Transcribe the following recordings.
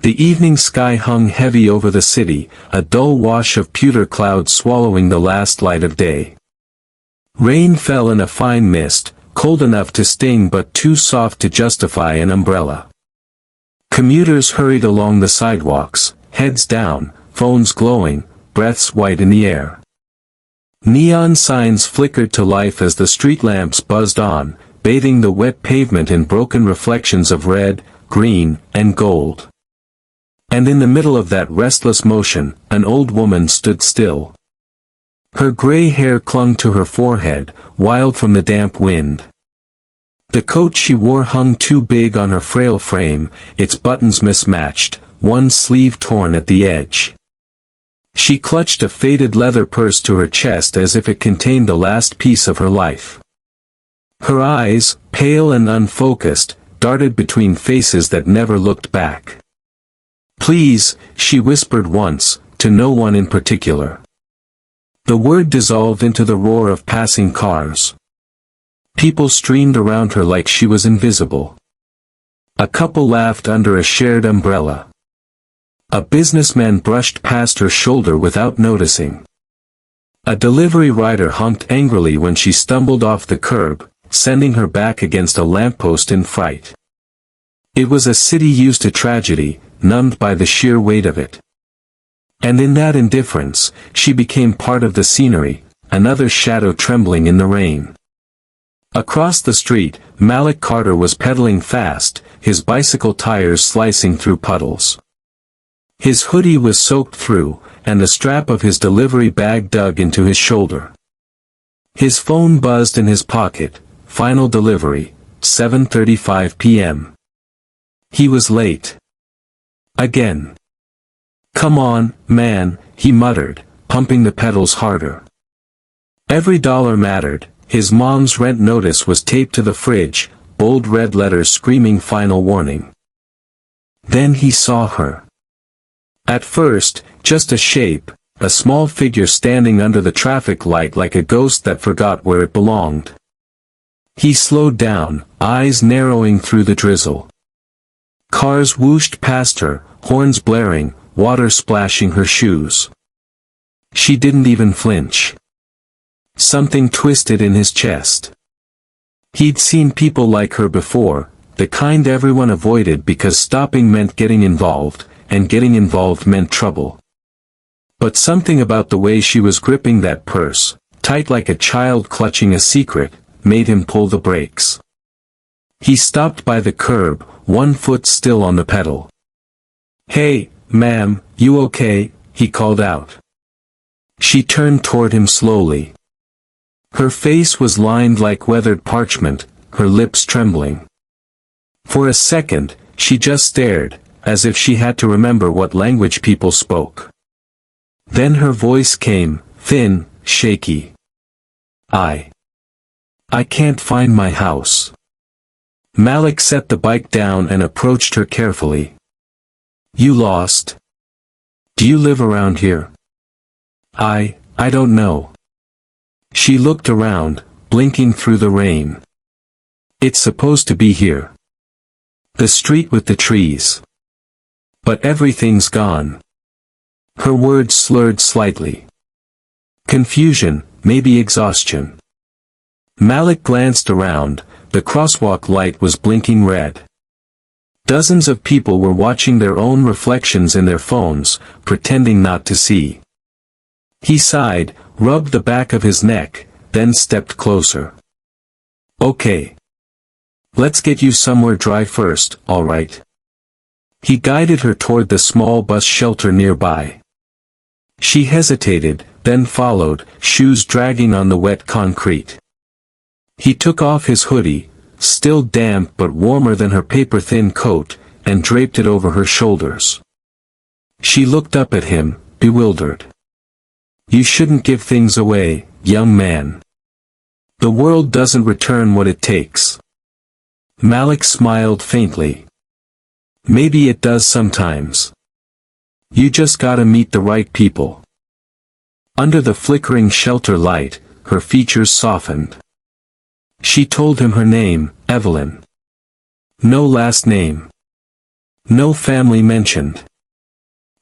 The evening sky hung heavy over the city, a dull wash of pewter clouds swallowing the last light of day. Rain fell in a fine mist, cold enough to sting but too soft to justify an umbrella. Commuters hurried along the sidewalks, heads down, phones glowing, breaths white in the air. Neon signs flickered to life as the street lamps buzzed on, bathing the wet pavement in broken reflections of red, green, and gold. And in the middle of that restless motion, an old woman stood still. Her gray hair clung to her forehead, wild from the damp wind. The coat she wore hung too big on her frail frame, its buttons mismatched, one sleeve torn at the edge. She clutched a faded leather purse to her chest as if it contained the last piece of her life. Her eyes, pale and unfocused, darted between faces that never looked back. "Please," she whispered once, to no one in particular. The word dissolved into the roar of passing cars. People streamed around her like she was invisible. A couple laughed under a shared umbrella. A businessman brushed past her shoulder without noticing. A delivery rider honked angrily when she stumbled off the curb, sending her back against a lamppost in fright. It was a city used to tragedy, numbed by the sheer weight of it. And in that indifference, she became part of the scenery, another shadow trembling in the rain. Across the street, Malik Carter was pedaling fast, his bicycle tires slicing through puddles. His hoodie was soaked through, and the strap of his delivery bag dug into his shoulder. His phone buzzed in his pocket, final delivery, 7:35 p.m. He was late. Again. "Come on, man," he muttered, pumping the pedals harder. Every dollar mattered. His mom's rent notice was taped to the fridge, bold red letters screaming final warning. Then he saw her. At first, just a shape, a small figure standing under the traffic light like a ghost that forgot where it belonged. He slowed down, eyes narrowing through the drizzle. Cars whooshed past her, horns blaring, water splashing her shoes. She didn't even flinch. Something twisted in his chest. He'd seen people like her before, the kind everyone avoided because stopping meant getting involved, and getting involved meant trouble. But something about the way she was gripping that purse, tight like a child clutching a secret, made him pull the brakes. He stopped by the curb, one foot still on the pedal. "Hey, ma'am, you okay?" he called out. She turned toward him slowly. Her face was lined like weathered parchment, her lips trembling. For a second, she just stared, as if she had to remember what language people spoke. Then her voice came, thin, shaky. I can't find my house." Malik set the bike down and approached her carefully. "You lost? Do you live around here?" I don't know." She looked around, blinking through the rain. "It's supposed to be here. The street with the trees. But everything's gone." Her words slurred slightly. Confusion, maybe exhaustion. Malik glanced around, the crosswalk light was blinking red. Dozens of people were watching their own reflections in their phones, pretending not to see. He sighed, rubbed the back of his neck, then stepped closer. "Okay. Let's get you somewhere dry first, all right?" He guided her toward the small bus shelter nearby. She hesitated, then followed, shoes dragging on the wet concrete. He took off his hoodie, still damp but warmer than her paper-thin coat, and draped it over her shoulders. She looked up at him, bewildered. "You shouldn't give things away, young man. The world doesn't return what it takes." Malik smiled faintly. "Maybe it does sometimes. You just gotta meet the right people." Under the flickering shelter light, her features softened. She told him her name, Evelyn. No last name. No family mentioned.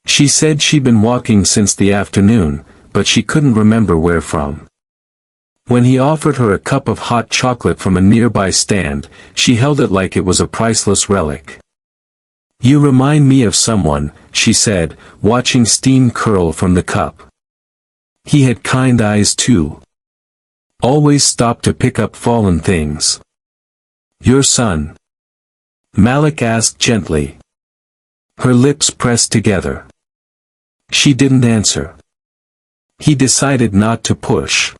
She said she'd been walking since the afternoon, but she couldn't remember where from. When he offered her a cup of hot chocolate from a nearby stand, she held it like it was a priceless relic. "You remind me of someone," she said, watching steam curl from the cup. He had kind eyes too. Always stopped to pick up fallen things. "Your son?" Malik asked gently. Her lips pressed together. She didn't answer. He decided not to push.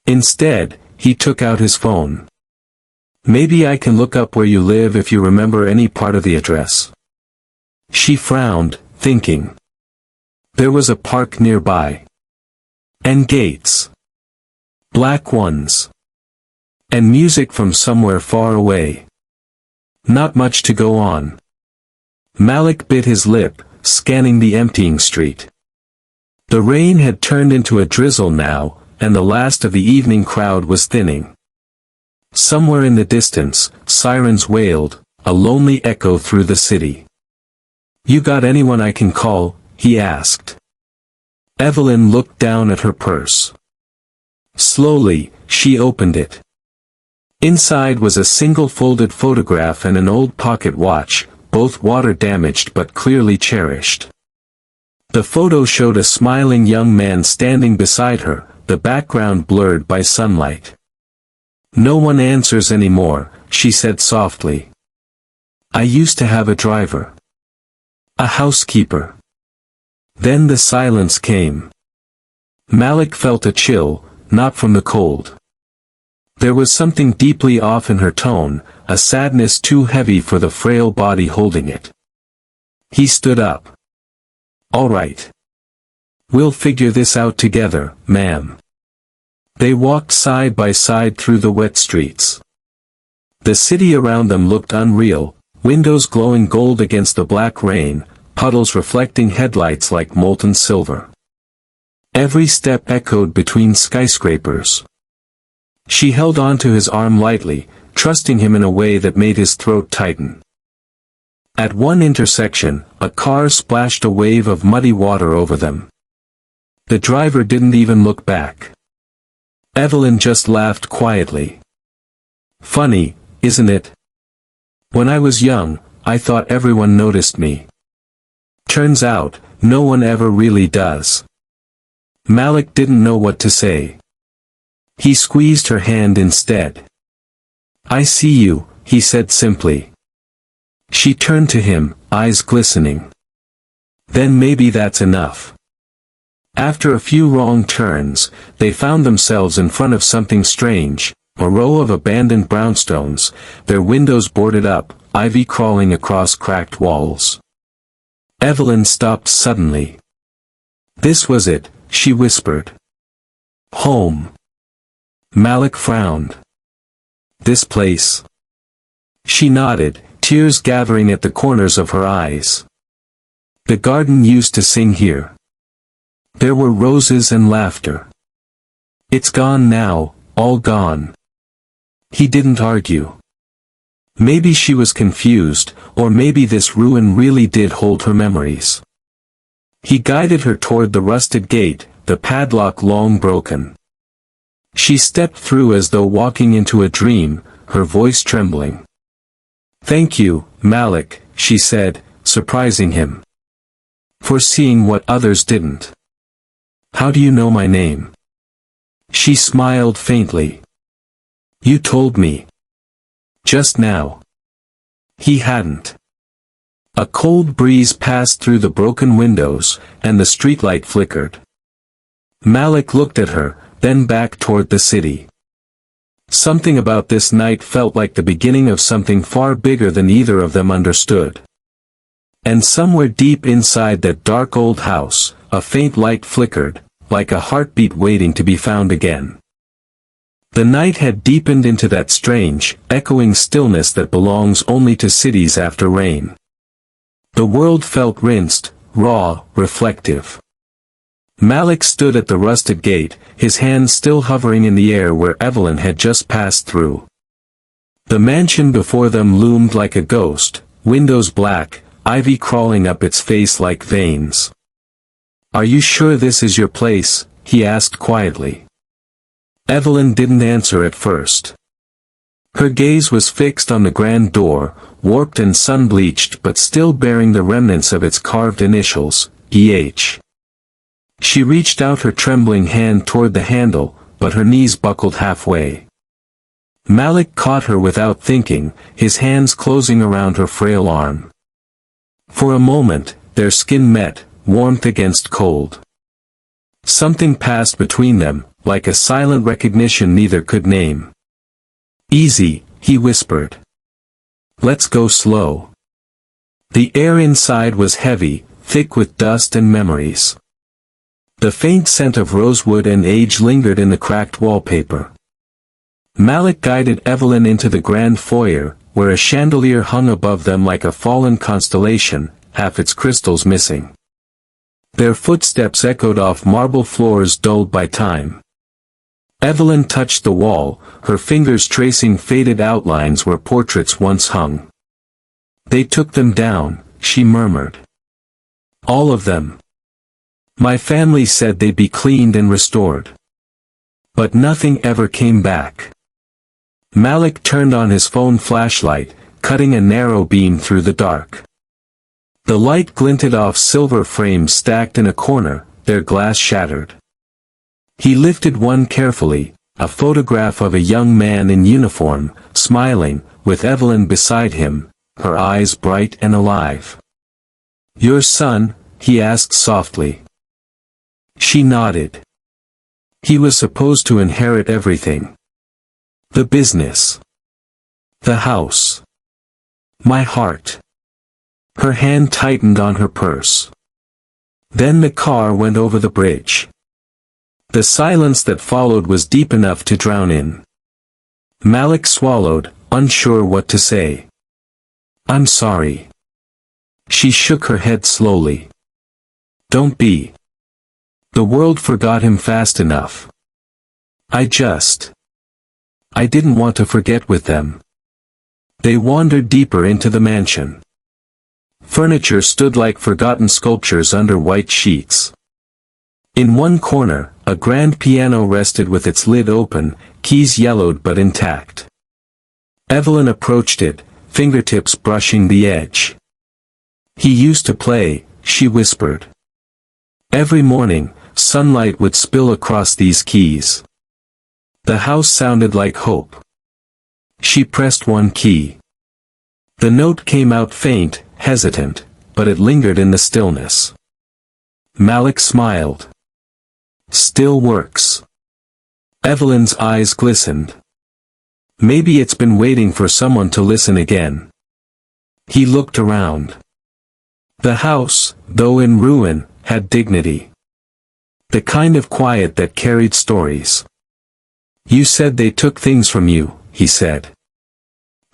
Instead, he took out his phone. "Maybe I can look up where you live if you remember any part of the address." She frowned, thinking. There was a park nearby. And gates. Black ones. And music from somewhere far away. Not much to go on. Malik bit his lip, scanning the emptying street. The rain had turned into a drizzle now, and the last of the evening crowd was thinning. Somewhere in the distance, sirens wailed, a lonely echo through the city. "You got anyone I can call?" he asked. Evelyn looked down at her purse. Slowly, she opened it. Inside was a single folded photograph and an old pocket watch, both water-damaged but clearly cherished. The photo showed a smiling young man standing beside her, the background blurred by sunlight. "No one answers anymore," she said softly. "I used to have a driver. A housekeeper." Then the silence came. Malik felt a chill, not from the cold. There was something deeply off in her tone, a sadness too heavy for the frail body holding it. He stood up. "All right. We'll figure this out together, ma'am." They walked side by side through the wet streets. The city around them looked unreal, windows glowing gold against the black rain, puddles reflecting headlights like molten silver. Every step echoed between skyscrapers. She held onto his arm lightly, trusting him in a way that made his throat tighten. At one intersection, a car splashed a wave of muddy water over them. The driver didn't even look back. Evelyn just laughed quietly. "Funny, isn't it? When I was young, I thought everyone noticed me. Turns out, no one ever really does." Malik didn't know what to say. He squeezed her hand instead. "I see you," he said simply. She turned to him, eyes glistening. "Then maybe that's enough." After a few wrong turns, they found themselves in front of something strange, a row of abandoned brownstones, their windows boarded up, ivy crawling across cracked walls. Evelyn stopped suddenly. "This was it," she whispered. "Home." Malik frowned. "This place?" She nodded, tears gathering at the corners of her eyes. "The garden used to sing here. There were roses and laughter. It's gone now, all gone." He didn't argue. Maybe she was confused, or maybe this ruin really did hold her memories. He guided her toward the rusted gate, the padlock long broken. She stepped through as though walking into a dream, her voice trembling. "Thank you, Malik," she said, surprising him. "For seeing what others didn't." "How do you know my name?" She smiled faintly. "You told me. Just now." He hadn't. A cold breeze passed through the broken windows, and the streetlight flickered. Malik looked at her, then back toward the city. Something about this night felt like the beginning of something far bigger than either of them understood. And somewhere deep inside that dark old house, a faint light flickered, like a heartbeat waiting to be found again. The night had deepened into that strange, echoing stillness that belongs only to cities after rain. The world felt rinsed, raw, reflective. Malik stood at the rusted gate, his hands still hovering in the air where Evelyn had just passed through. The mansion before them loomed like a ghost, windows black, ivy crawling up its face like veins. "Are you sure this is your place?" he asked quietly. Evelyn didn't answer at first. Her gaze was fixed on the grand door, warped and sun-bleached but still bearing the remnants of its carved initials, E.H. She reached out her trembling hand toward the handle, but her knees buckled halfway. Malik caught her without thinking, his hands closing around her frail arm. For a moment, their skin met, warmth against cold. Something passed between them, like a silent recognition neither could name. "Easy," he whispered. "Let's go slow." The air inside was heavy, thick with dust and memories. The faint scent of rosewood and age lingered in the cracked wallpaper. Malik guided Evelyn into the grand foyer, where a chandelier hung above them like a fallen constellation, half its crystals missing. Their footsteps echoed off marble floors dulled by time. Evelyn touched the wall, her fingers tracing faded outlines where portraits once hung. "They took them down," she murmured. "All of them. My family said they'd be cleaned and restored. But nothing ever came back." Malik turned on his phone flashlight, cutting a narrow beam through the dark. The light glinted off silver frames stacked in a corner, their glass shattered. He lifted one carefully, a photograph of a young man in uniform, smiling, with Evelyn beside him, her eyes bright and alive. "Your son?" he asked softly. She nodded. He was supposed to inherit everything. The business. The house. My heart. Her hand tightened on her purse. Then the car went over the bridge. The silence that followed was deep enough to drown in. Malik swallowed, unsure what to say. "I'm sorry." She shook her head slowly. "Don't be. The world forgot him fast enough. I didn't want to forget with them." They wandered deeper into the mansion. Furniture stood like forgotten sculptures under white sheets. In one corner, a grand piano rested with its lid open, keys yellowed but intact. Evelyn approached it, fingertips brushing the edge. "He used to play," she whispered. "Every morning, sunlight would spill across these keys." The house sounded like hope. She pressed one key. The note came out faint, hesitant, but it lingered in the stillness. Malik smiled. "Still works." Evelyn's eyes glistened. "Maybe it's been waiting for someone to listen again." He looked around. The house, though in ruin, had dignity. The kind of quiet that carried stories. "You said they took things from you," he said.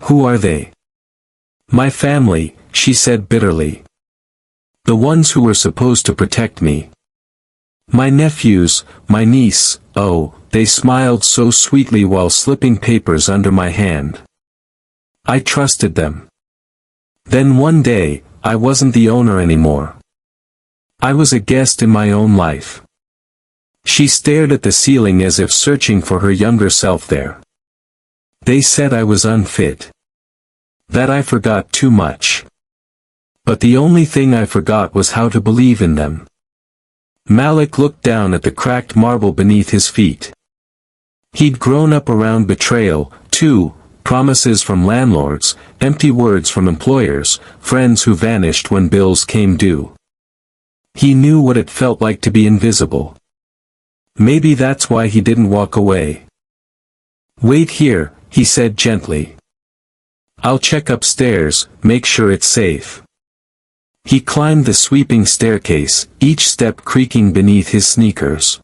"Who are they?" "My family," she said bitterly. "The ones who were supposed to protect me. My nephews, my niece, oh," they smiled so sweetly while slipping papers under my hand. "I trusted them. Then one day, I wasn't the owner anymore. I was a guest in my own life." She stared at the ceiling as if searching for her younger self there. "They said I was unfit. That I forgot too much. But the only thing I forgot was how to believe in them." Malik looked down at the cracked marble beneath his feet. He'd grown up around betrayal, too, promises from landlords, empty words from employers, friends who vanished when bills came due. He knew what it felt like to be invisible. Maybe that's why he didn't walk away. "Wait here," he said gently. "I'll check upstairs, make sure it's safe." He climbed the sweeping staircase, each step creaking beneath his sneakers.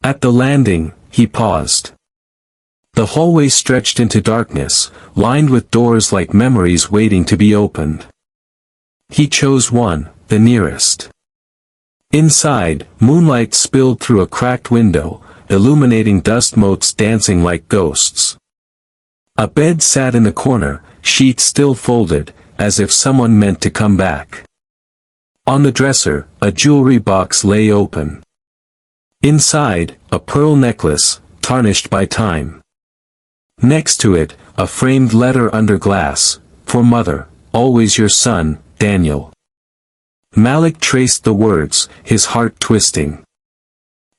At the landing, he paused. The hallway stretched into darkness, lined with doors like memories waiting to be opened. He chose one, the nearest. Inside, moonlight spilled through a cracked window, illuminating dust motes dancing like ghosts. A bed sat in the corner, sheets still folded, as if someone meant to come back. On the dresser, a jewelry box lay open. Inside, a pearl necklace, tarnished by time. Next to it, a framed letter under glass, "For Mother, always your son, Daniel." Malik traced the words, his heart twisting.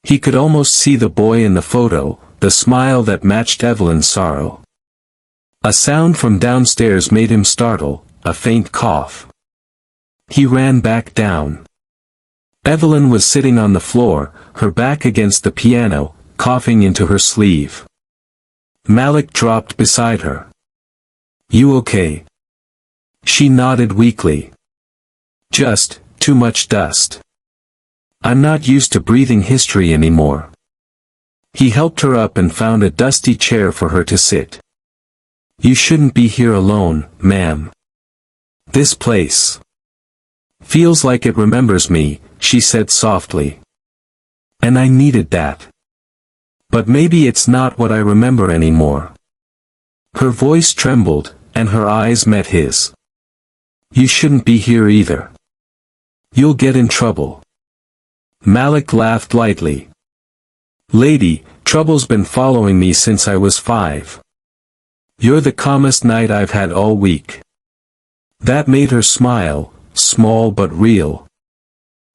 He could almost see the boy in the photo, the smile that matched Evelyn's sorrow. A sound from downstairs made him startle, a faint cough. He ran back down. Evelyn was sitting on the floor, her back against the piano, coughing into her sleeve. Malik dropped beside her. "You okay?" She nodded weakly. "Just, too much dust. I'm not used to breathing history anymore." He helped her up and found a dusty chair for her to sit. "You shouldn't be here alone, ma'am. This place feels like it remembers me," she said softly. "And I needed that. But maybe it's not what I remember anymore." Her voice trembled, and her eyes met his. "You shouldn't be here either. You'll get in trouble." Malik laughed lightly. "Lady, trouble's been following me since I was 5. You're the calmest night I've had all week." That made her smile, small but real.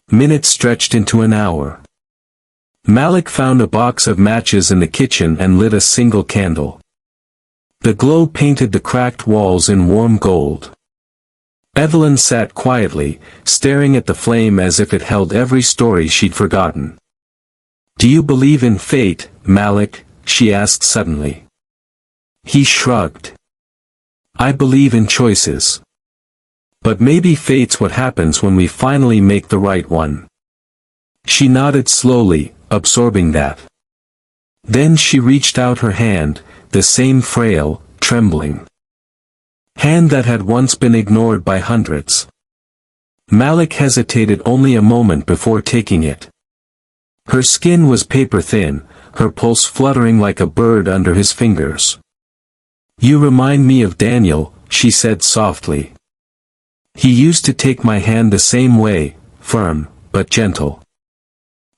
Minutes stretched into an hour. Malik found a box of matches in the kitchen and lit a single candle. The glow painted the cracked walls in warm gold. Evelyn sat quietly, staring at the flame as if it held every story she'd forgotten. "Do you believe in fate, Malik?" she asked suddenly. He shrugged. "I believe in choices. But maybe fate's what happens when we finally make the right one." She nodded slowly, absorbing that. Then she reached out her hand, the same frail, trembling hand that had once been ignored by hundreds. Malik hesitated only a moment before taking it. Her skin was paper-thin, her pulse fluttering like a bird under his fingers. "You remind me of Daniel," she said softly. "He used to take my hand the same way, firm, but gentle.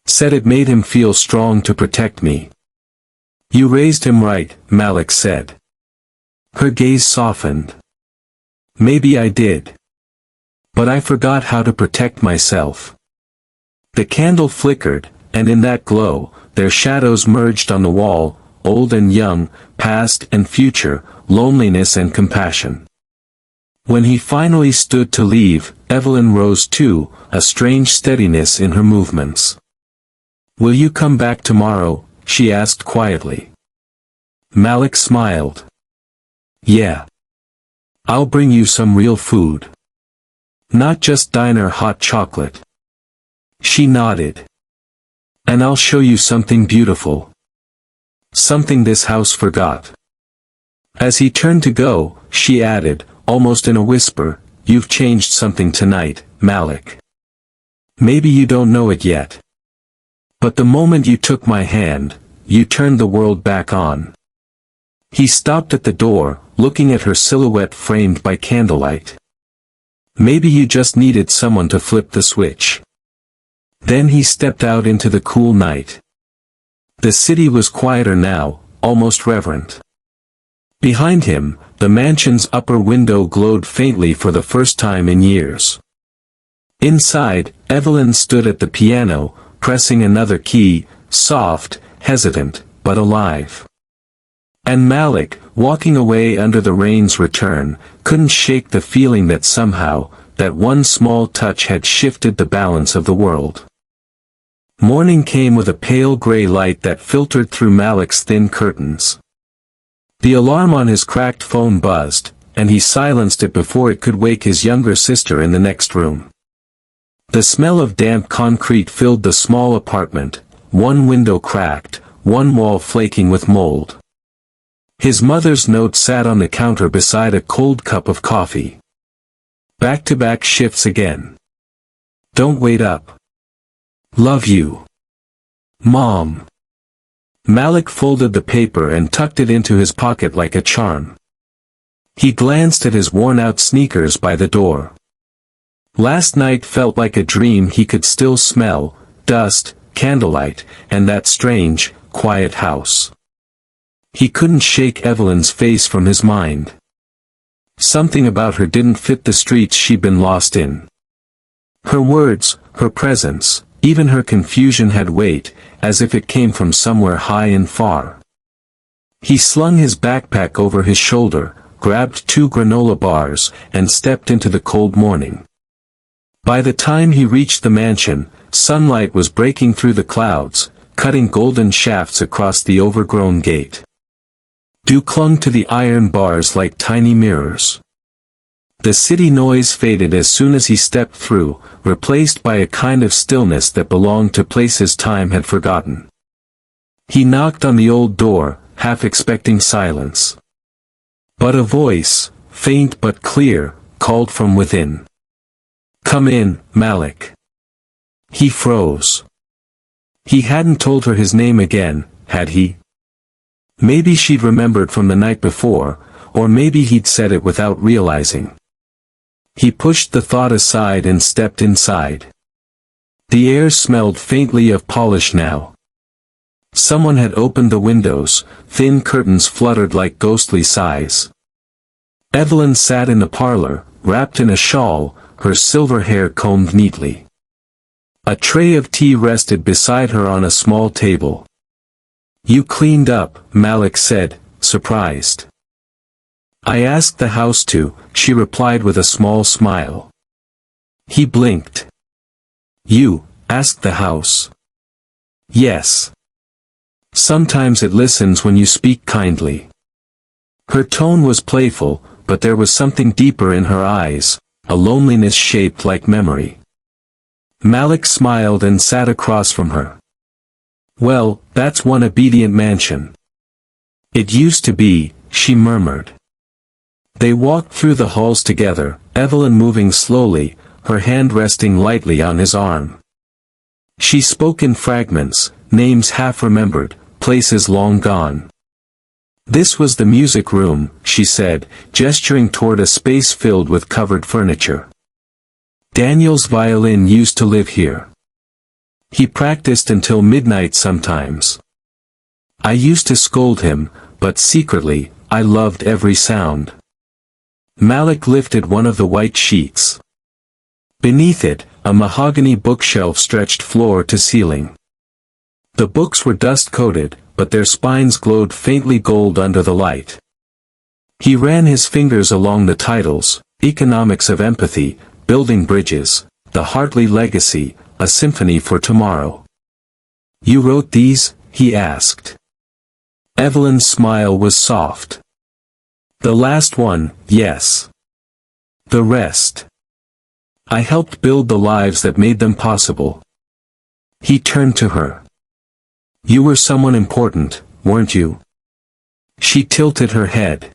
Said it made him feel strong to protect me." "You raised him right," Malik said. Her gaze softened. "Maybe I did. But I forgot how to protect myself." The candle flickered, and in that glow, their shadows merged on the wall, old and young, past and future, loneliness and compassion. When he finally stood to leave, Evelyn rose too, a strange steadiness in her movements. "Will you come back tomorrow?" she asked quietly. Malik smiled. "Yeah. I'll bring you some real food. Not just diner hot chocolate." She nodded. "And I'll show you something beautiful. Something this house forgot." As he turned to go, she added, almost in a whisper, "You've changed something tonight, Malik. Maybe you don't know it yet. But the moment you took my hand, you turned the world back on." He stopped at the door, looking at her silhouette framed by candlelight. "Maybe you just needed someone to flip the switch." Then he stepped out into the cool night. The city was quieter now, almost reverent. Behind him, the mansion's upper window glowed faintly for the first time in years. Inside, Evelyn stood at the piano, pressing another key, soft, hesitant, but alive. And Malik, walking away under the rain's return, couldn't shake the feeling that somehow, that one small touch had shifted the balance of the world. Morning came with a pale gray light that filtered through Malik's thin curtains. The alarm on his cracked phone buzzed, and he silenced it before it could wake his younger sister in the next room. The smell of damp concrete filled the small apartment, one window cracked, one wall flaking with mold. His mother's note sat on the counter beside a cold cup of coffee. "Back-to-back shifts again. Don't wait up. Love you. Mom." Malik folded the paper and tucked it into his pocket like a charm. He glanced at his worn-out sneakers by the door. Last night felt like a dream. He could still smell dust, candlelight, and that strange, quiet house. He couldn't shake Evelyn's face from his mind. Something about her didn't fit the streets she'd been lost in. Her words, her presence, even her confusion had weight, as if it came from somewhere high and far. He slung his backpack over his shoulder, grabbed 2 granola bars, and stepped into the cold morning. By the time he reached the mansion, sunlight was breaking through the clouds, cutting golden shafts across the overgrown gate. Dew clung to the iron bars like tiny mirrors. The city noise faded as soon as he stepped through, replaced by a kind of stillness that belonged to places time had forgotten. He knocked on the old door, half expecting silence. But a voice, faint but clear, called from within. "Come in, Malik." He froze. He hadn't told her his name again, had he? Maybe she'd remembered from the night before, or maybe he'd said it without realizing. He pushed the thought aside and stepped inside. The air smelled faintly of polish now. Someone had opened the windows, thin curtains fluttered like ghostly sighs. Evelyn sat in the parlor, wrapped in a shawl, her silver hair combed neatly. A tray of tea rested beside her on a small table. "You cleaned up," Malik said, surprised. "I asked the house to," she replied with a small smile. He blinked. "You asked the house?" "Yes. Sometimes it listens when you speak kindly." Her tone was playful, but there was something deeper in her eyes, a loneliness shaped like memory. Malik smiled and sat across from her. "Well, that's one obedient mansion." "It used to be," she murmured. They walked through the halls together, Evelyn moving slowly, her hand resting lightly on his arm. She spoke in fragments, names half remembered, places long gone. "This was the music room," she said, gesturing toward a space filled with covered furniture. "Daniel's violin used to live here. He practiced until midnight sometimes. I used to scold him, but secretly, I loved every sound." Malik lifted one of the white sheets. Beneath it, a mahogany bookshelf stretched floor to ceiling. The books were dust-coated, but their spines glowed faintly gold under the light. He ran his fingers along the titles: Economics of Empathy, Building Bridges, The Hartley Legacy, A Symphony for Tomorrow. "You wrote these?" he asked. Evelyn's smile was soft. "The last one, yes. The rest. I helped build the lives that made them possible." He turned to her. "You were someone important, weren't you?" She tilted her head.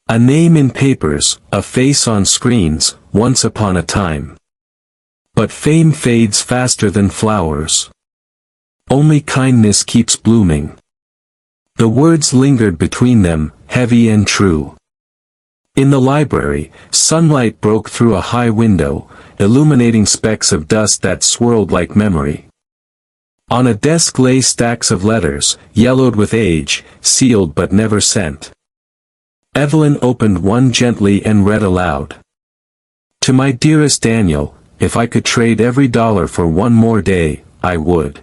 "A name in papers, a face on screens, once upon a time. But fame fades faster than flowers. Only kindness keeps blooming." The words lingered between them, heavy and true. In the library, sunlight broke through a high window, illuminating specks of dust that swirled like memory. On a desk lay stacks of letters, yellowed with age, sealed but never sent. Evelyn opened one gently and read aloud. "To my dearest Daniel, if I could trade every dollar for one more day, I would.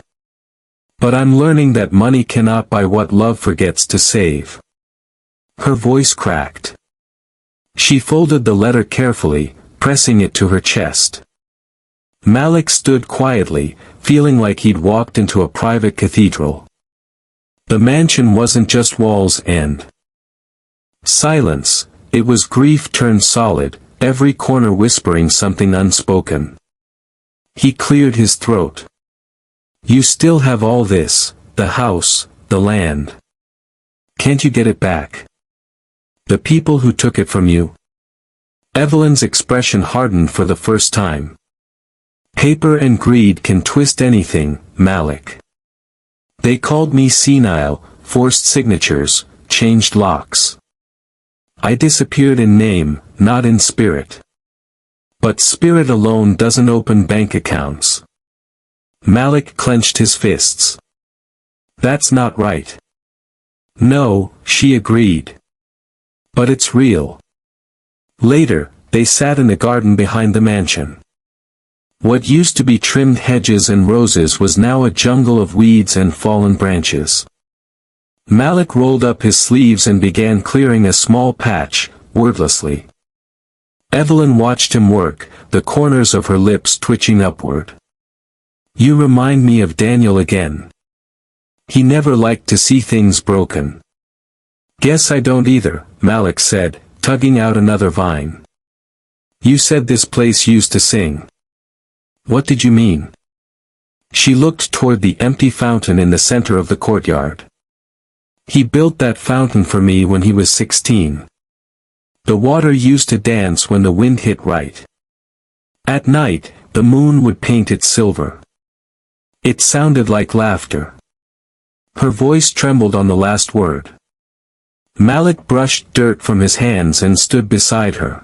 But I'm learning that money cannot buy what love forgets to save." Her voice cracked. She folded the letter carefully, pressing it to her chest. Malik stood quietly, feeling like he'd walked into a private cathedral. The mansion wasn't just walls and silence, it was grief turned solid, every corner whispering something unspoken. He cleared his throat. "You still have all this, the house, the land. Can't you get it back? The people who took it from you?" Evelyn's expression hardened for the first time. "Paper and greed can twist anything, Malik. They called me senile, forced signatures, changed locks. I disappeared in name, not in spirit. But spirit alone doesn't open bank accounts. Malik clenched his fists. That's not right. No, she agreed. But it's real. Later, they sat in the garden behind the mansion. What used to be trimmed hedges and roses was now a jungle of weeds and fallen branches. Malik rolled up his sleeves and began clearing a small patch, wordlessly. Evelyn watched him work, the corners of her lips twitching upward. You remind me of Daniel again. He never liked to see things broken. Guess I don't either, Malik said, tugging out another vine. You said this place used to sing. What did you mean? She looked toward the empty fountain in the center of the courtyard. He built that fountain for me when he was 16. The water used to dance when the wind hit right. At night, the moon would paint it silver. It sounded like laughter. Her voice trembled on the last word. Malik brushed dirt from his hands and stood beside her.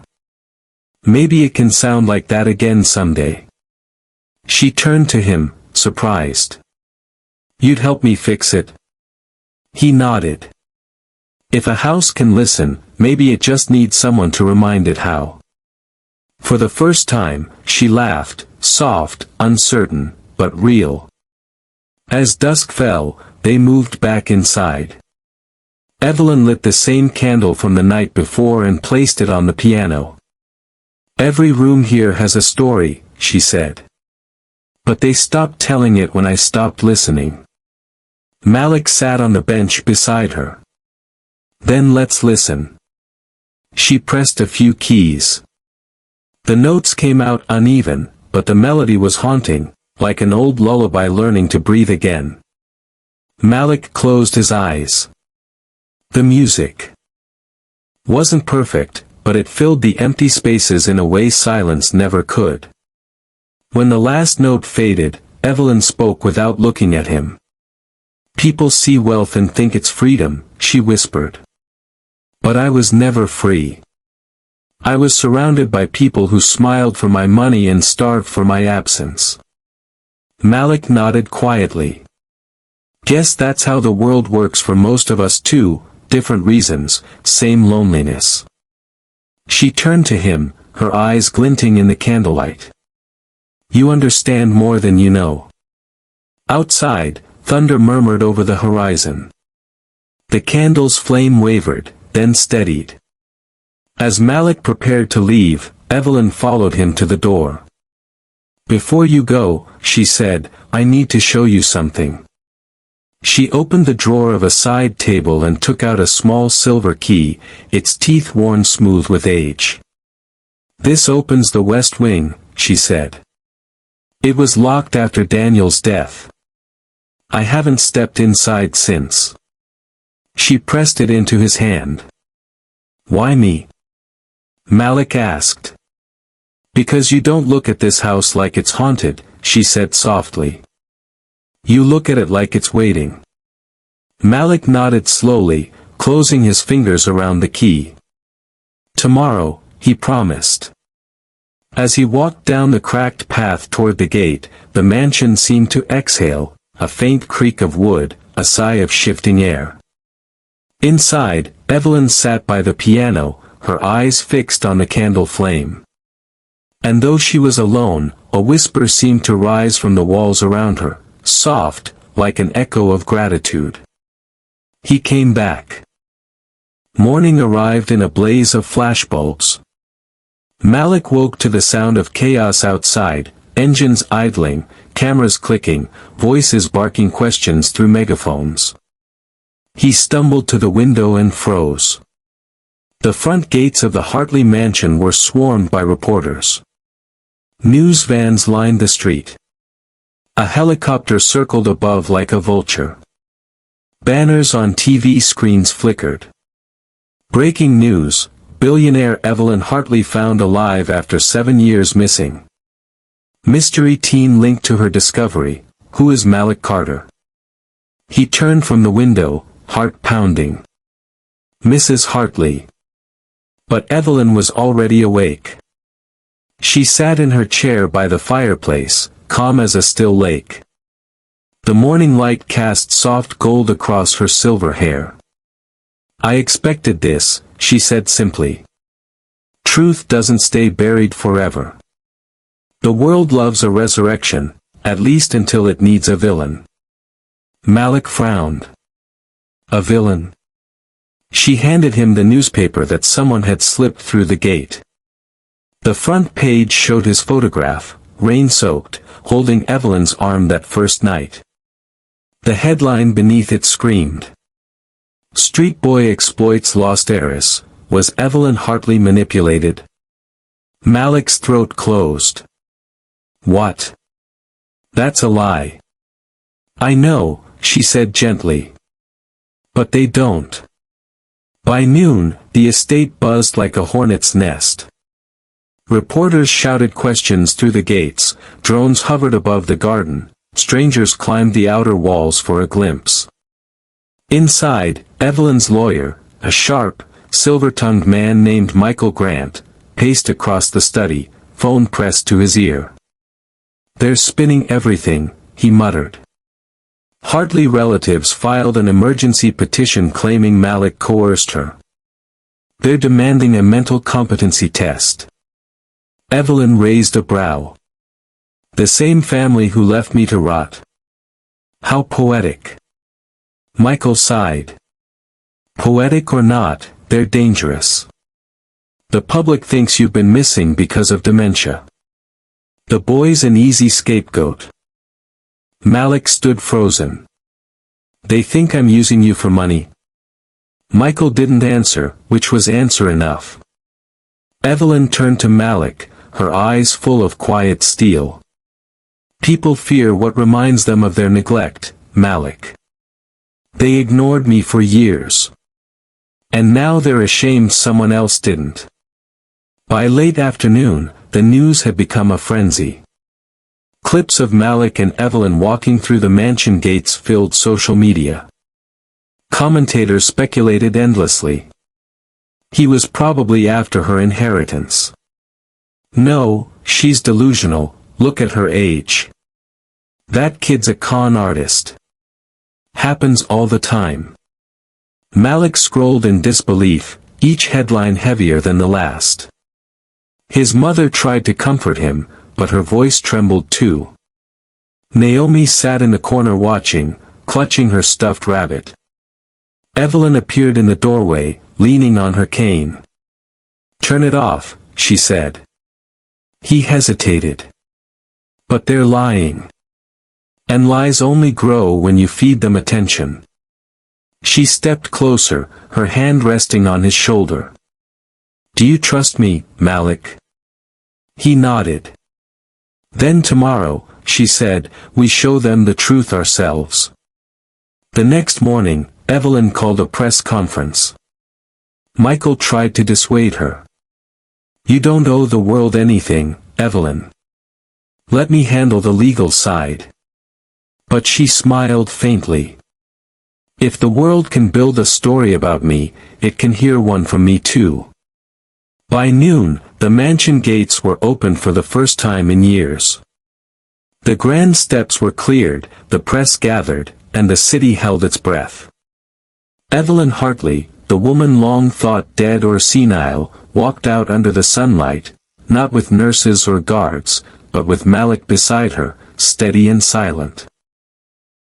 Maybe it can sound like that again someday. She turned to him, surprised. You'd help me fix it? He nodded. If a house can listen, maybe it just needs someone to remind it how. For the first time, she laughed, soft, uncertain, but real. As dusk fell, they moved back inside. Evelyn lit the same candle from the night before and placed it on the piano. Every room here has a story, she said. But they stopped telling it when I stopped listening. Malik sat on the bench beside her. Then let's listen. She pressed a few keys. The notes came out uneven, but the melody was haunting, like an old lullaby learning to breathe again. Malik closed his eyes. The music wasn't perfect, but it filled the empty spaces in a way silence never could. When the last note faded, Evelyn spoke without looking at him. People see wealth and think it's freedom, she whispered. But I was never free. I was surrounded by people who smiled for my money and starved for my absence. Malik nodded quietly. Guess that's how the world works for most of us too, different reasons, same loneliness. She turned to him, her eyes glinting in the candlelight. You understand more than you know. Outside, thunder murmured over the horizon. The candle's flame wavered, then steadied. As Malik prepared to leave, Evelyn followed him to the door. Before you go, she said, I need to show you something. She opened the drawer of a side table and took out a small silver key, its teeth worn smooth with age. This opens the west wing, she said. It was locked after Daniel's death. I haven't stepped inside since. She pressed it into his hand. Why me? Malik asked. Because you don't look at this house like it's haunted, she said softly. You look at it like it's waiting. Malik nodded slowly, closing his fingers around the key. Tomorrow, he promised. As he walked down the cracked path toward the gate, the mansion seemed to exhale, a faint creak of wood, a sigh of shifting air. Inside, Evelyn sat by the piano, her eyes fixed on the candle flame. And though she was alone, a whisper seemed to rise from the walls around her, soft, like an echo of gratitude. He came back. Morning arrived in a blaze of flashbulbs. Malik woke to the sound of chaos outside, engines idling, cameras clicking, voices barking questions through megaphones. He stumbled to the window and froze. The front gates of the Hartley mansion were swarmed by reporters. News vans lined the street. A helicopter circled above like a vulture. Banners on TV screens flickered. Breaking news, billionaire Evelyn Hartley found alive after 7 years missing. Mystery teen linked to her discovery, who is Malik Carter? He turned from the window, heart pounding. Mrs. Hartley. But Evelyn was already awake. She sat in her chair by the fireplace, calm as a still lake. The morning light cast soft gold across her silver hair. "I expected this," she said simply. "Truth doesn't stay buried forever. The world loves a resurrection, at least until it needs a villain." Malik frowned. "A villain?" She handed him the newspaper that someone had slipped through the gate. The front page showed his photograph, rain-soaked, holding Evelyn's arm that first night. The headline beneath it screamed, "Street Boy Exploits Lost Heiress. Was Evelyn Hartley manipulated?" Malik's throat closed. "What? That's a lie." "I know," she said gently. "But they don't." By noon, the estate buzzed like a hornet's nest. Reporters shouted questions through the gates, drones hovered above the garden, strangers climbed the outer walls for a glimpse. Inside, Evelyn's lawyer, a sharp, silver-tongued man named Michael Grant, paced across the study, phone pressed to his ear. "They're spinning everything," he muttered. Hartley relatives filed an emergency petition claiming Malik coerced her. "They're demanding a mental competency test." Evelyn raised a brow. "The same family who left me to rot. How poetic." Michael sighed. "Poetic or not, they're dangerous. The public thinks you've been missing because of dementia. The boy's an easy scapegoat." Malik stood frozen. "They think I'm using you for money?" Michael didn't answer, which was answer enough. Evelyn turned to Malik, her eyes full of quiet steel. "People fear what reminds them of their neglect, Malik. They ignored me for years. And now they're ashamed someone else didn't." By late afternoon, the news had become a frenzy. Clips of Malik and Evelyn walking through the mansion gates filled social media. Commentators speculated endlessly. He was probably after her inheritance. "No, she's delusional, look at her age. That kid's a con artist. Happens all the time." Malik scrolled in disbelief, each headline heavier than the last. His mother tried to comfort him, but her voice trembled too. Naomi sat in the corner watching, clutching her stuffed rabbit. Evelyn appeared in the doorway, leaning on her cane. "Turn it off," she said. He hesitated. "But they're lying. And lies only grow when you feed them attention." She stepped closer, her hand resting on his shoulder. "Do you trust me, Malik?" He nodded. "Then tomorrow," she said, "we show them the truth ourselves." The next morning, Evelyn called a press conference. Michael tried to dissuade her. "You don't owe the world anything, Evelyn. Let me handle the legal side." But she smiled faintly. "If the world can build a story about me, it can hear one from me too." By noon, the mansion gates were open for the first time in years. The grand steps were cleared, the press gathered, and the city held its breath. Evelyn Hartley, the woman long thought dead or senile, walked out under the sunlight, not with nurses or guards, but with Malik beside her, steady and silent.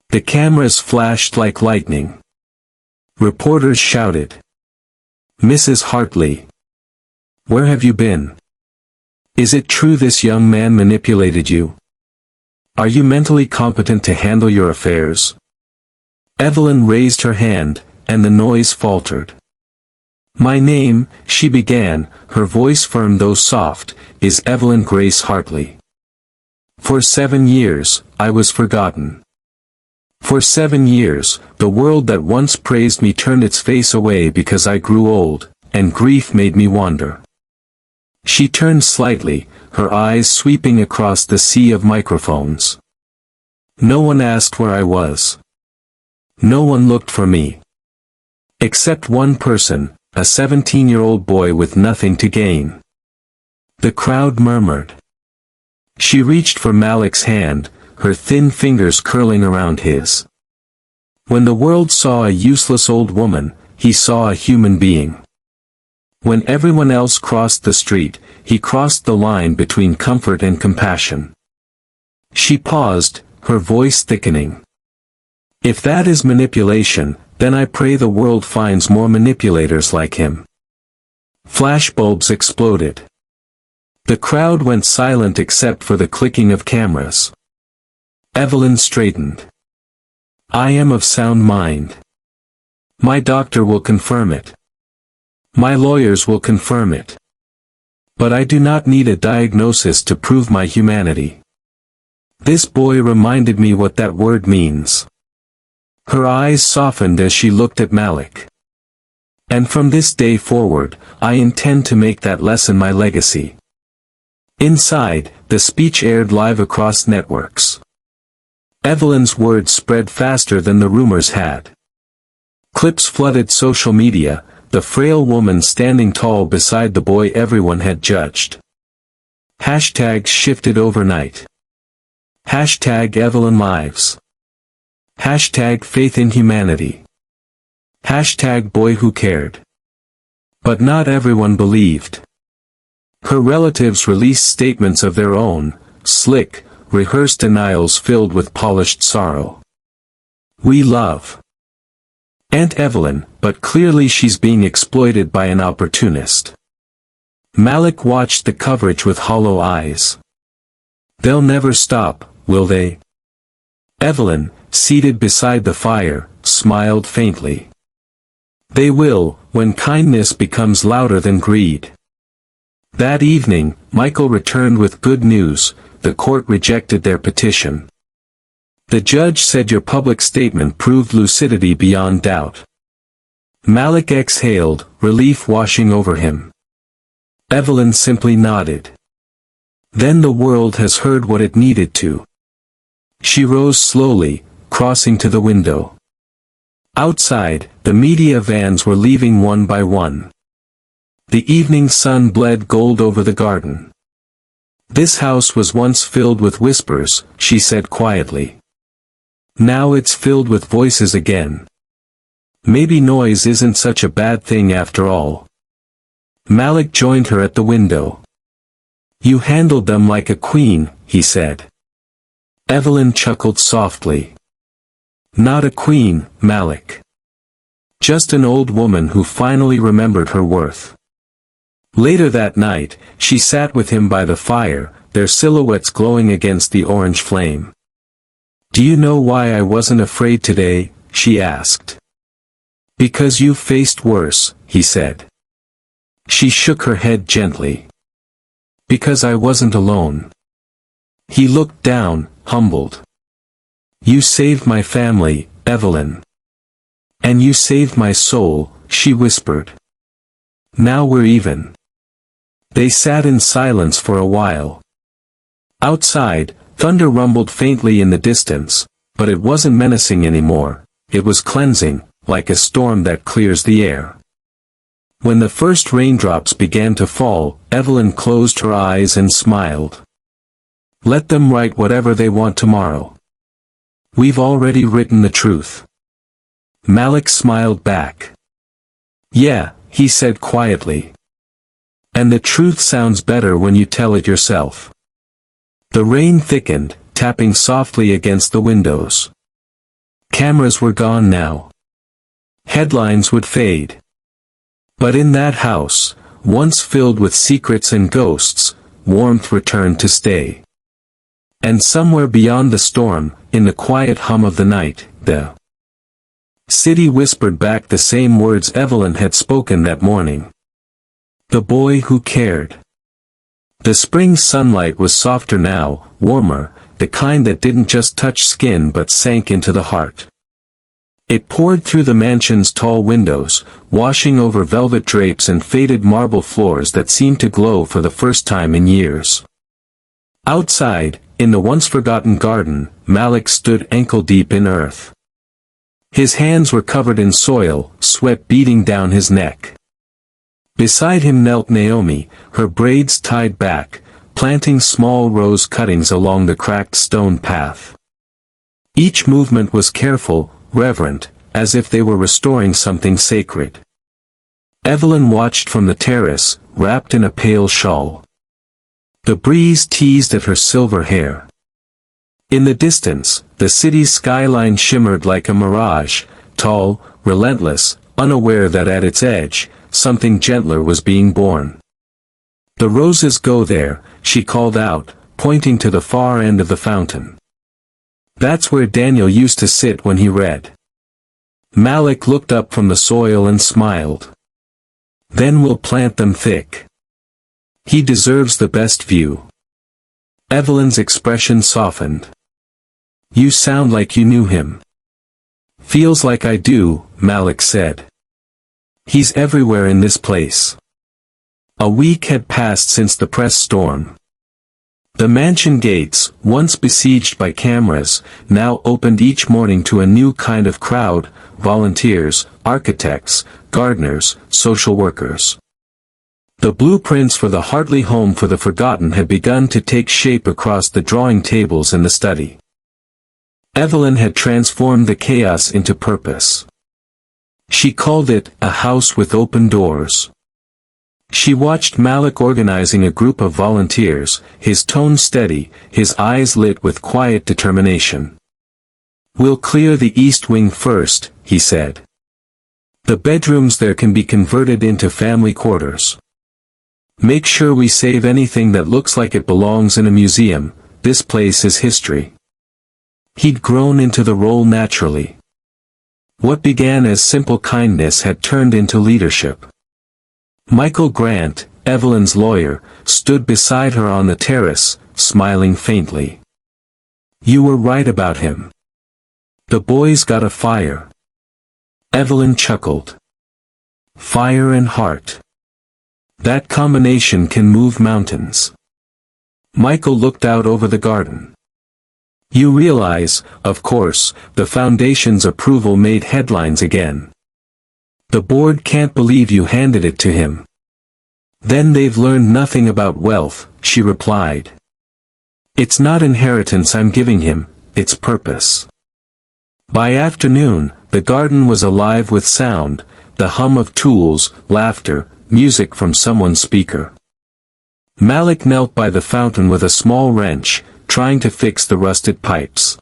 The cameras flashed like lightning. Reporters shouted, "Mrs. Hartley! Where have you been? Is it true this young man manipulated you? Are you mentally competent to handle your affairs?" Evelyn raised her hand, and the noise faltered. "My name," she began, her voice firm though soft, "is Evelyn Grace Hartley. For 7 years, I was forgotten. For 7 years, the world that once praised me turned its face away because I grew old, and grief made me wander." She turned slightly, her eyes sweeping across the sea of microphones. "No one asked where I was. No one looked for me. Except one person, a 17-year-old boy with nothing to gain. The crowd murmured. She reached for Malik's hand, her thin fingers curling around his. When the world saw a useless old woman, he saw a human being. When everyone else crossed the street, he crossed the line between comfort and compassion. She paused, her voice thickening. If that is manipulation, then I pray the world finds more manipulators like him. Flashbulbs exploded. The crowd went silent except for the clicking of cameras. Evelyn straightened. I am of sound mind. My doctor will confirm it. My lawyers will confirm it. But I do not need a diagnosis to prove my humanity. This boy reminded me what that word means. Her eyes softened as she looked at Malik. And from this day forward, I intend to make that lesson my legacy. Inside, the speech aired live across networks. Evelyn's words spread faster than the rumors had. Clips flooded social media, the frail woman standing tall beside the boy everyone had judged. Hashtags shifted overnight. Hashtag Evelyn Lives. Hashtag Faith in Humanity. Hashtag Boy Who Cared. But not everyone believed. Her relatives released statements of their own, slick, rehearsed denials filled with polished sorrow. We love Aunt Evelyn, but clearly she's being exploited by an opportunist. Malik watched the coverage with hollow eyes. They'll never stop, will they? Evelyn, seated beside the fire, smiled faintly. They will, when kindness becomes louder than greed. That evening, Michael returned with good news. The court rejected their petition. The judge said your public statement proved lucidity beyond doubt. Malik exhaled, relief washing over him. Evelyn simply nodded. Then the world has heard what it needed to. She rose slowly, crossing to the window. Outside, the media vans were leaving one by one. The evening sun bled gold over the garden. This house was once filled with whispers, she said quietly. Now it's filled with voices again. Maybe noise isn't such a bad thing after all. Malik joined her at the window. You handled them like a queen, he said. Evelyn chuckled softly. Not a queen, Malik. Just an old woman who finally remembered her worth. Later that night, she sat with him by the fire, their silhouettes glowing against the orange flame. Do you know why I wasn't afraid today? She asked. Because you faced worse, he said. She shook her head gently. Because I wasn't alone. He looked down, humbled. You saved my family, Evelyn. And you saved my soul, she whispered. Now we're even. They sat in silence for a while. Outside, thunder rumbled faintly in the distance, but it wasn't menacing anymore, it was cleansing, like a storm that clears the air. When the first raindrops began to fall, Evelyn closed her eyes and smiled. Let them write whatever they want tomorrow. We've already written the truth. Malik smiled back. Yeah, he said quietly. And the truth sounds better when you tell it yourself. The rain thickened, tapping softly against the windows. Cameras were gone now. Headlines would fade. But in that house, once filled with secrets and ghosts, warmth returned to stay. And somewhere beyond the storm, in the quiet hum of the night, the city whispered back the same words Evelyn had spoken that morning. The boy who cared. The spring sunlight was softer now, warmer, the kind that didn't just touch skin but sank into the heart. It poured through the mansion's tall windows, washing over velvet drapes and faded marble floors that seemed to glow for the first time in years. Outside, in the once-forgotten garden, Malik stood ankle-deep in earth. His hands were covered in soil, sweat beading down his neck. Beside him knelt Naomi, her braids tied back, planting small rose cuttings along the cracked stone path. Each movement was careful, reverent, as if they were restoring something sacred. Evelyn watched from the terrace, wrapped in a pale shawl. The breeze teased at her silver hair. In the distance, the city's skyline shimmered like a mirage, tall, relentless, unaware that at its edge, something gentler was being born. "The roses go there," she called out, pointing to the far end of the fountain. "That's where Daniel used to sit when he read." Malik looked up from the soil and smiled. "Then we'll plant them thick. He deserves the best view." Evelyn's expression softened. "You sound like you knew him." "Feels like I do," Malik said. "He's everywhere in this place." A week had passed since the press storm. The mansion gates, once besieged by cameras, now opened each morning to a new kind of crowd: volunteers, architects, gardeners, social workers. The blueprints for the Hartley Home for the Forgotten had begun to take shape across the drawing tables in the study. Evelyn had transformed the chaos into purpose. She called it a house with open doors. She watched Malik organizing a group of volunteers, his tone steady, his eyes lit with quiet determination. "We'll clear the east wing first," he said. "The bedrooms there can be converted into family quarters. Make sure we save anything that looks like it belongs in a museum. This place is history." He'd grown into the role naturally. What began as simple kindness had turned into leadership. Michael Grant, Evelyn's lawyer, stood beside her on the terrace, smiling faintly. "You were right about him. The boy's got a fire." Evelyn chuckled. "Fire and heart. That combination can move mountains." Michael looked out over the garden. "You realize, of course, the foundation's approval made headlines again. The board can't believe you handed it to him." "Then they've learned nothing about wealth," she replied. "It's not inheritance I'm giving him, it's purpose." By afternoon, the garden was alive with sound, the hum of tools, laughter, music from someone's speaker. Malik knelt by the fountain with a small wrench, trying to fix the rusted pipes.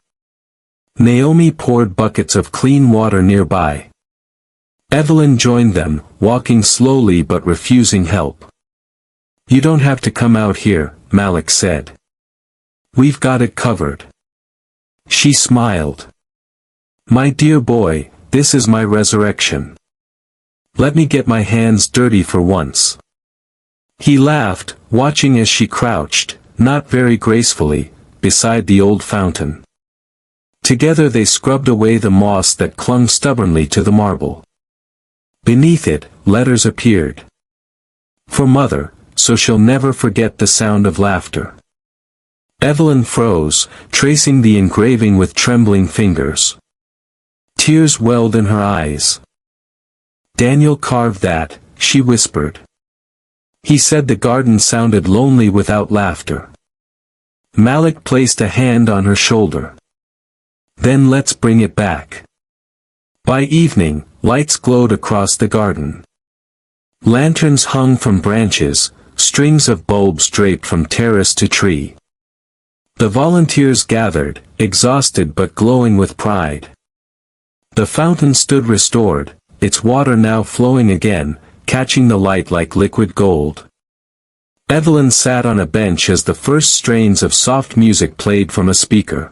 Naomi poured buckets of clean water nearby. Evelyn joined them, walking slowly but refusing help. "You don't have to come out here," Malik said. "We've got it covered." She smiled. "My dear boy, this is my resurrection. Let me get my hands dirty for once." He laughed, watching as she crouched, not very gracefully, beside the old fountain. Together they scrubbed away the moss that clung stubbornly to the marble. Beneath it, letters appeared. "For Mother, so she'll never forget the sound of laughter." Evelyn froze, tracing the engraving with trembling fingers. Tears welled in her eyes. "Daniel carved that," she whispered. "He said the garden sounded lonely without laughter." Malik placed a hand on her shoulder. "Then let's bring it back." By evening, lights glowed across the garden. Lanterns hung from branches, strings of bulbs draped from terrace to tree. The volunteers gathered, exhausted but glowing with pride. The fountain stood restored, its water now flowing again, catching the light like liquid gold. Evelyn sat on a bench as the first strains of soft music played from a speaker.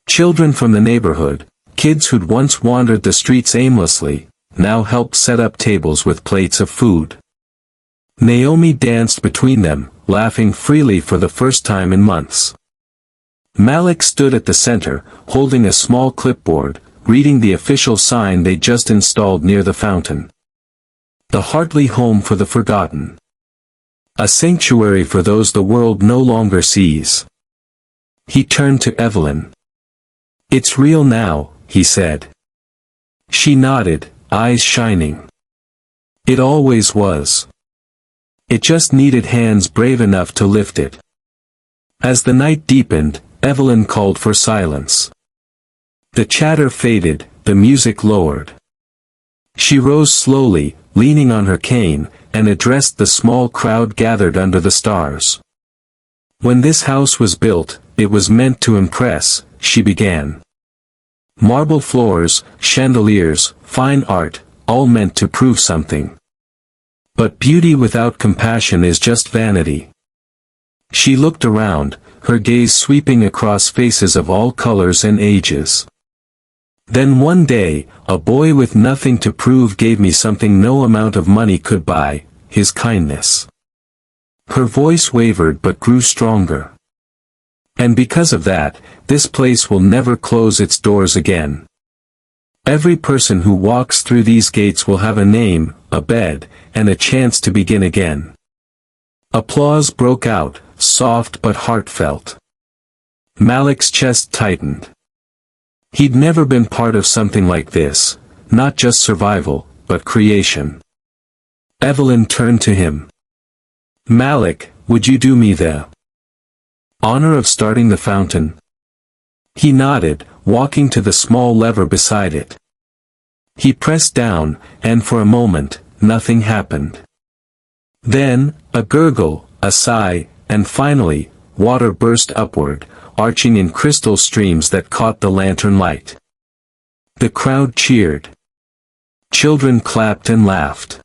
Children from the neighborhood, kids who'd once wandered the streets aimlessly, now helped set up tables with plates of food. Naomi danced between them, laughing freely for the first time in months. Malik stood at the center, holding a small clipboard, reading the official sign they just installed near the fountain. "The Hartley Home for the Forgotten. A sanctuary for those the world no longer sees." He turned to Evelyn. "It's real now," he said. She nodded, eyes shining. It always was. It just needed hands brave enough to lift it. As the night deepened, Evelyn called for silence. The chatter faded, the music lowered. She rose slowly, leaning on her cane, and addressed the small crowd gathered under the stars. When this house was built, it was meant to impress, she began. Marble floors, chandeliers, fine art, all meant to prove something. But beauty without compassion is just vanity. She looked around, her gaze sweeping across faces of all colors and ages. Then one day, a boy with nothing to prove gave me something no amount of money could buy, his kindness. Her voice wavered but grew stronger. And because of that, this place will never close its doors again. Every person who walks through these gates will have a name, a bed, and a chance to begin again. Applause broke out, soft but heartfelt. Malik's chest tightened. He'd never been part of something like this, not just survival, but creation. Evelyn turned to him. Malik, would you do me the honor of starting the fountain? He nodded, walking to the small lever beside it. He pressed down, and for a moment, nothing happened. Then, a gurgle, a sigh, and finally, water burst upward, arching in crystal streams that caught the lantern light. The crowd cheered. Children clapped and laughed.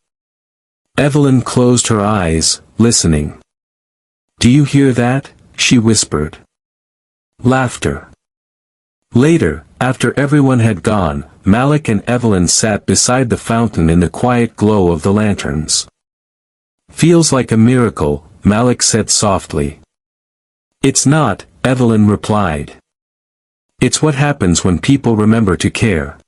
Evelyn closed her eyes, listening. "Do you hear that?" she whispered. Laughter. Later, after everyone had gone, Malik and Evelyn sat beside the fountain in the quiet glow of the lanterns. "Feels like a miracle," Malik said softly. "It's not," Evelyn replied. "It's what happens when people remember to care."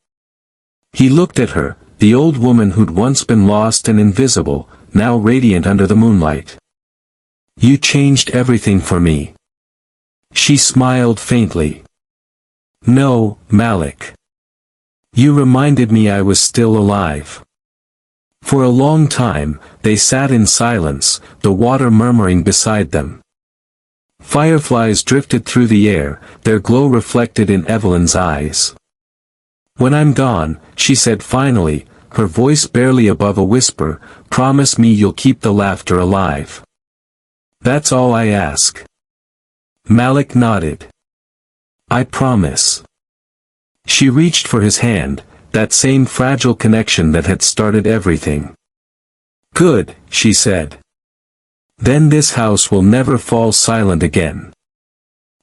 He looked at her, the old woman who'd once been lost and invisible, now radiant under the moonlight. "You changed everything for me." She smiled faintly. "No, Malik. You reminded me I was still alive." For a long time, they sat in silence, the water murmuring beside them. Fireflies drifted through the air, their glow reflected in Evelyn's eyes. "When I'm gone," she said finally, her voice barely above a whisper, "promise me you'll keep the laughter alive. That's all I ask." Malik nodded. "I promise." She reached for his hand, that same fragile connection that had started everything. "Good," she said. "Then this house will never fall silent again."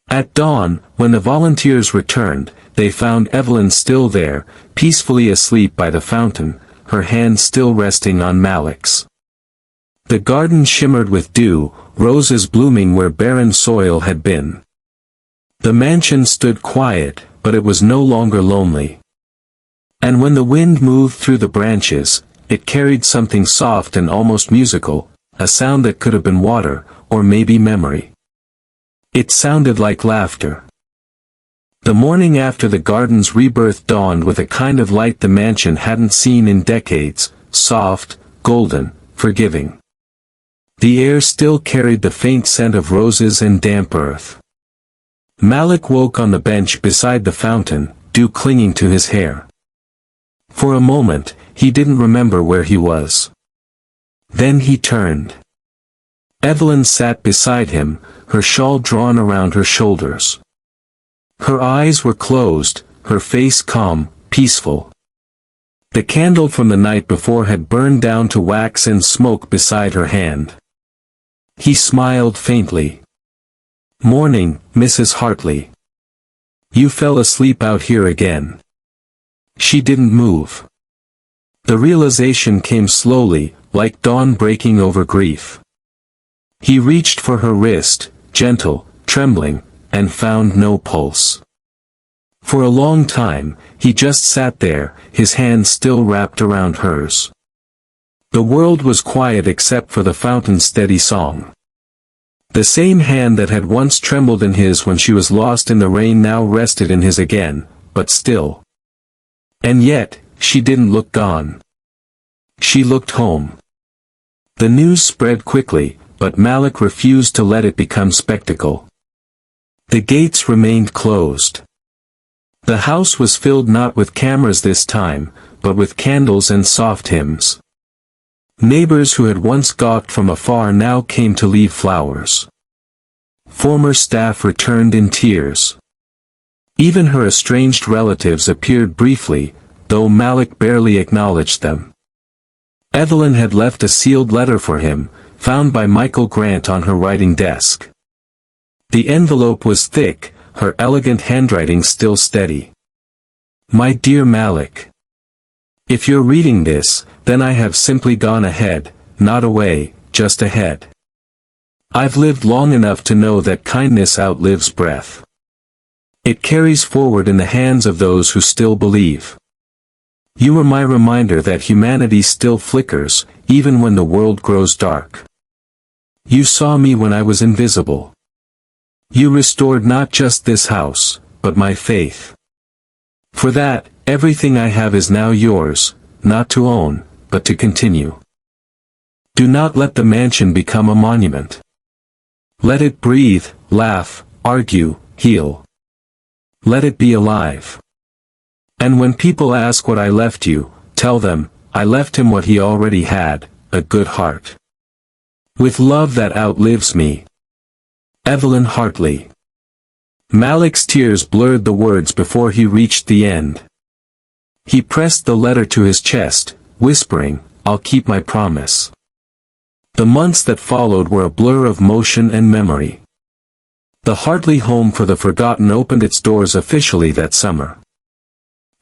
At dawn, when the volunteers returned, they found Evelyn still there, peacefully asleep by the fountain, her hand still resting on Malik's. The garden shimmered with dew, roses blooming where barren soil had been. The mansion stood quiet, but it was no longer lonely. And when the wind moved through the branches, it carried something soft and almost musical, a sound that could have been water, or maybe memory. It sounded like laughter. The morning after the garden's rebirth dawned with a kind of light the mansion hadn't seen in decades, soft, golden, forgiving. The air still carried the faint scent of roses and damp earth. Malik woke on the bench beside the fountain, dew clinging to his hair. For a moment, he didn't remember where he was. Then he turned. Evelyn sat beside him, her shawl drawn around her shoulders. Her eyes were closed, her face calm, peaceful. The candle from the night before had burned down to wax and smoke beside her hand. He smiled faintly. "Morning, Mrs. Hartley. You fell asleep out here again." She didn't move. The realization came slowly, like dawn breaking over grief. He reached for her wrist, gentle, trembling, and found no pulse. For a long time, he just sat there, his hand still wrapped around hers. The world was quiet except for the fountain's steady song. The same hand that had once trembled in his when she was lost in the rain now rested in his again, but still. And yet, she didn't look gone. She looked home. The news spread quickly, but Malik refused to let it become spectacle. The gates remained closed. The house was filled not with cameras this time, but with candles and soft hymns. Neighbors who had once gawked from afar now came to leave flowers. Former staff returned in tears. Even her estranged relatives appeared briefly, though Malik barely acknowledged them. Evelyn had left a sealed letter for him, found by Michael Grant on her writing desk. The envelope was thick, her elegant handwriting still steady. My dear Malik. If you're reading this, then I have simply gone ahead, not away, just ahead. I've lived long enough to know that kindness outlives breath. It carries forward in the hands of those who still believe. You are my reminder that humanity still flickers, even when the world grows dark. You saw me when I was invisible. You restored not just this house, but my faith. For that, everything I have is now yours, not to own, but to continue. Do not let the mansion become a monument. Let it breathe, laugh, argue, heal. Let it be alive. And when people ask what I left you, tell them, I left him what he already had, a good heart. With love that outlives me. Evelyn Hartley. Malik's tears blurred the words before he reached the end. He pressed the letter to his chest, whispering, I'll keep my promise. The months that followed were a blur of motion and memory. The Hartley Home for the Forgotten opened its doors officially that summer.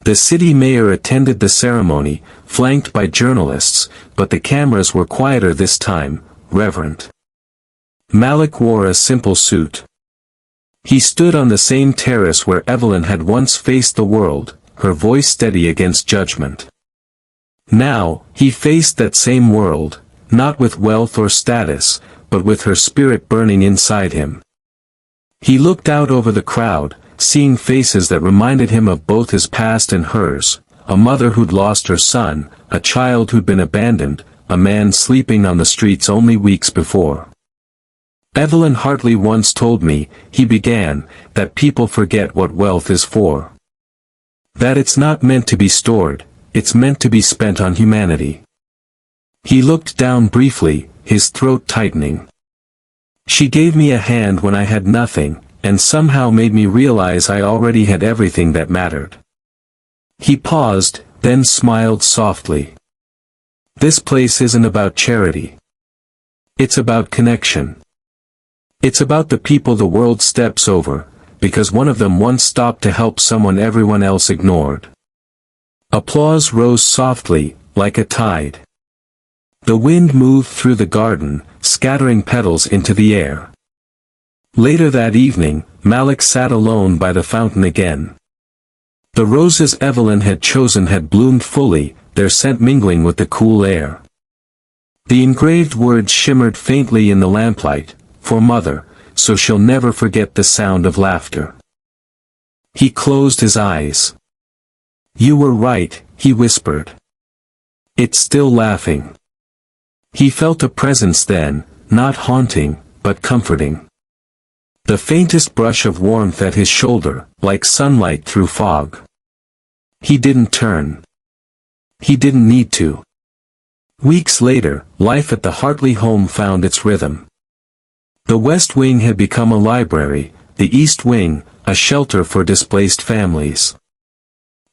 The city mayor attended the ceremony, flanked by journalists, but the cameras were quieter this time, reverent. Malik wore a simple suit. He stood on the same terrace where Evelyn had once faced the world, her voice steady against judgment. Now, he faced that same world, not with wealth or status, but with her spirit burning inside him. He looked out over the crowd, seeing faces that reminded him of both his past and hers, a mother who'd lost her son, a child who'd been abandoned, a man sleeping on the streets only weeks before. Evelyn Hartley once told me, he began, that people forget what wealth is for. That it's not meant to be stored, it's meant to be spent on humanity. He looked down briefly, his throat tightening. She gave me a hand when I had nothing, and somehow made me realize I already had everything that mattered. He paused, then smiled softly. This place isn't about charity. It's about connection. It's about the people the world steps over, because one of them once stopped to help someone everyone else ignored. Applause rose softly, like a tide. The wind moved through the garden, scattering petals into the air. Later that evening, Malik sat alone by the fountain again. The roses Evelyn had chosen had bloomed fully, their scent mingling with the cool air. The engraved words shimmered faintly in the lamplight, for Mother, so she'll never forget the sound of laughter. He closed his eyes. You were right, he whispered. It's still laughing. He felt a presence then, not haunting, but comforting. The faintest brush of warmth at his shoulder, like sunlight through fog. He didn't turn. He didn't need to. Weeks later, life at the Hartley home found its rhythm. The West Wing had become a library, the East Wing, a shelter for displaced families.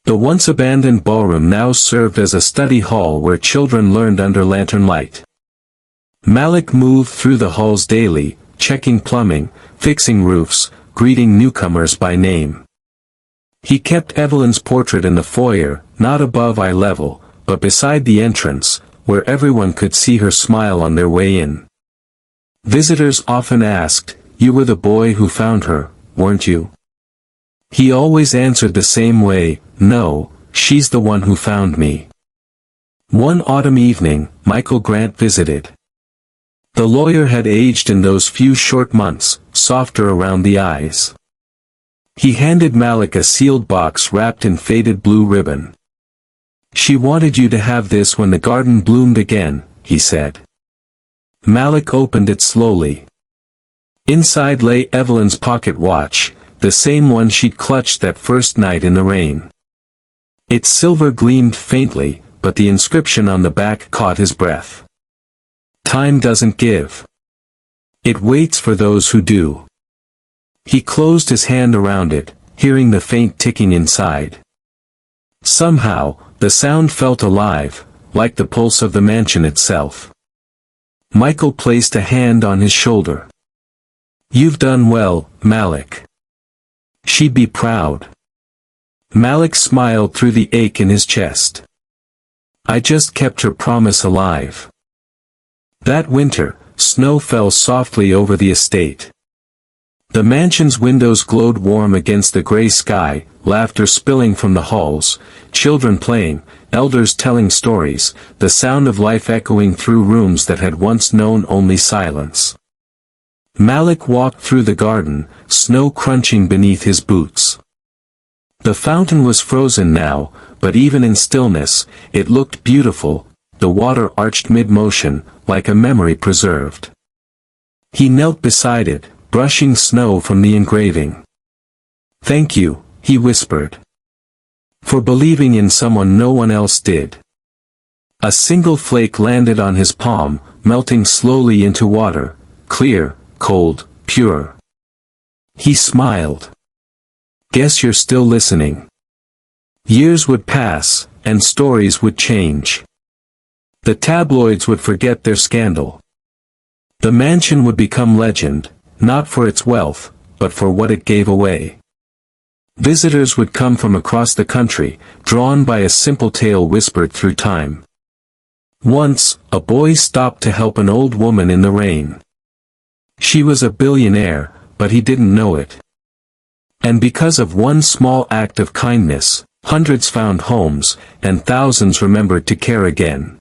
The once abandoned ballroom now served as a study hall where children learned under lantern light. Malik moved through the halls daily, checking plumbing, fixing roofs, greeting newcomers by name. He kept Evelyn's portrait in the foyer, not above eye level, but beside the entrance, where everyone could see her smile on their way in. Visitors often asked, "You were the boy who found her, weren't you?" He always answered the same way, "No, she's the one who found me." One autumn evening, Michael Grant visited. The lawyer had aged in those few short months, softer around the eyes. He handed Malik a sealed box wrapped in faded blue ribbon. She wanted you to have this when the garden bloomed again, he said. Malik opened it slowly. Inside lay Evelyn's pocket watch, the same one she'd clutched that first night in the rain. Its silver gleamed faintly, but the inscription on the back caught his breath. Time doesn't give. It waits for those who do. He closed his hand around it, hearing the faint ticking inside. Somehow, the sound felt alive, like the pulse of the mansion itself. Michael placed a hand on his shoulder. You've done well, Malik. She'd be proud. Malik smiled through the ache in his chest. I just kept her promise alive. That winter, snow fell softly over the estate. The mansion's windows glowed warm against the gray sky, laughter spilling from the halls, children playing, elders telling stories, the sound of life echoing through rooms that had once known only silence. Malik walked through the garden, snow crunching beneath his boots. The fountain was frozen now, but even in stillness, it looked beautiful, the water arched mid-motion, like a memory preserved. He knelt beside it, brushing snow from the engraving. Thank you, he whispered. For believing in someone no one else did. A single flake landed on his palm, melting slowly into water, clear, cold, pure. He smiled. Guess you're still listening. Years would pass, and stories would change. The tabloids would forget their scandal. The mansion would become legend, not for its wealth, but for what it gave away. Visitors would come from across the country, drawn by a simple tale whispered through time. Once, a boy stopped to help an old woman in the rain. She was a billionaire, but he didn't know it. And because of one small act of kindness, hundreds found homes, and thousands remembered to care again.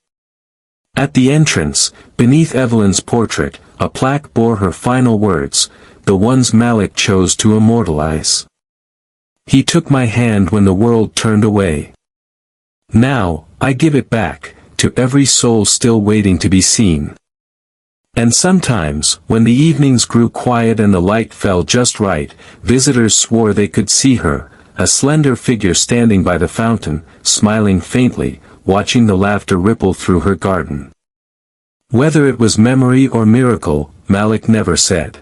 At the entrance, beneath Evelyn's portrait, a plaque bore her final words, the ones Malik chose to immortalize. He took my hand when the world turned away. Now, I give it back, to every soul still waiting to be seen. And sometimes, when the evenings grew quiet and the light fell just right, visitors swore they could see her, a slender figure standing by the fountain, smiling faintly, watching the laughter ripple through her garden. Whether it was memory or miracle, Malik never said.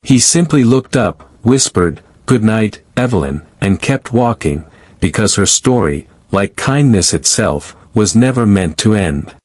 He simply looked up, whispered, "Good night, Evelyn," and kept walking, because her story, like kindness itself, was never meant to end.